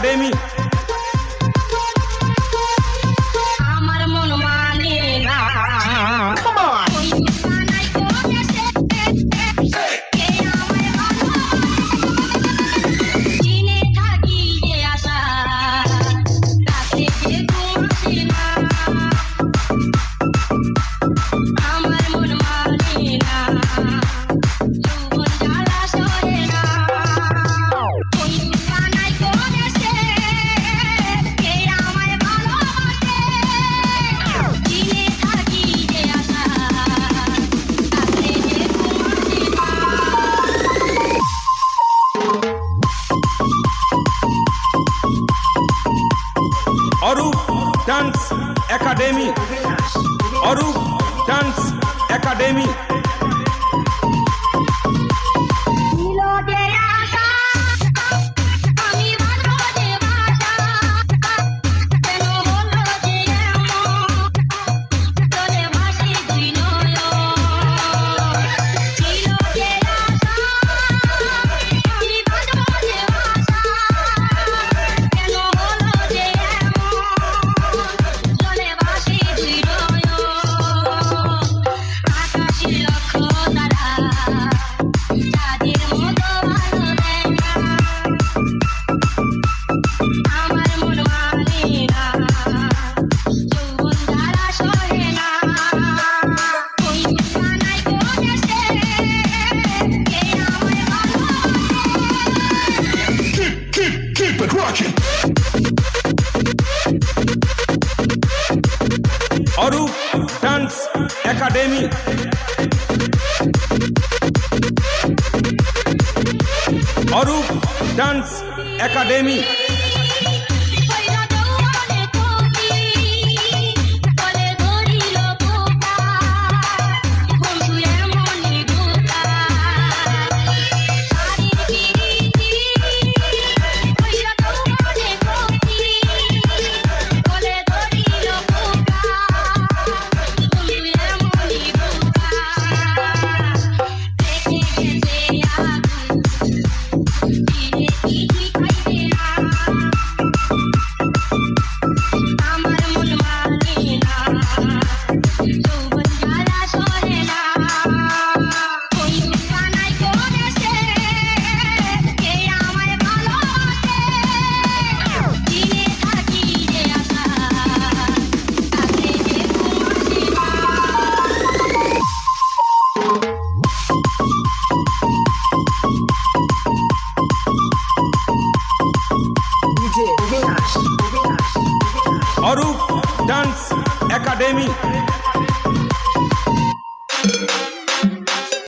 Academy. আমার মন মানে না চিনে থাকি যে আশা তাতে যে ঘুমাসি না। আমার মন মানে না যৌবন জ্বালা সহে না। ওই ঠিকানায় কোন এসে কে আমায় ভালোবাসে চিনে থাকি যে আশা তাতে যে ঘুমাসি না। Arup dance academy, Arup dance academy. ছিল যে আশা আমি বাঁধব যে বাসা কেন হলো যে এমন চলে ভাসি দুই নয়ন। ছিল যে আশা আমি বাঁধব যে বাসা কেন হলো যে এমন চলে ভাসি দুই নয়ন। আকাশের লক্ষ্য তারা চাঁদের মতো ভালো দেয় না। আমার মন মানে না যৌবন জ্বালা সহে না। ওই ঠিকানায় কোন এসে কে আমায় ভালোবাসে Keep it rocking. Arup dance academy, Arup dance academy. কইরা যৌবনে তোকি বলে ধরিল পোকা বন্ধু এমনই বোকা। শাড়ির পিরিতি কইরা যৌবনে তোকি বলে ধরিল পোকা বন্ধু এমনই বোকা। রেখে গেছে আগুন দিনে কিছুই খাইবে না। আমার মন মানে না যৌবন জ্বালা সহে না। ওই ঠিকানায় কোন এসে কে আমায় ভালোবাসে চিনে থাকি যে আশা তাতে যে ঘুমাসি না। DJ Avinash. Arup dance academy.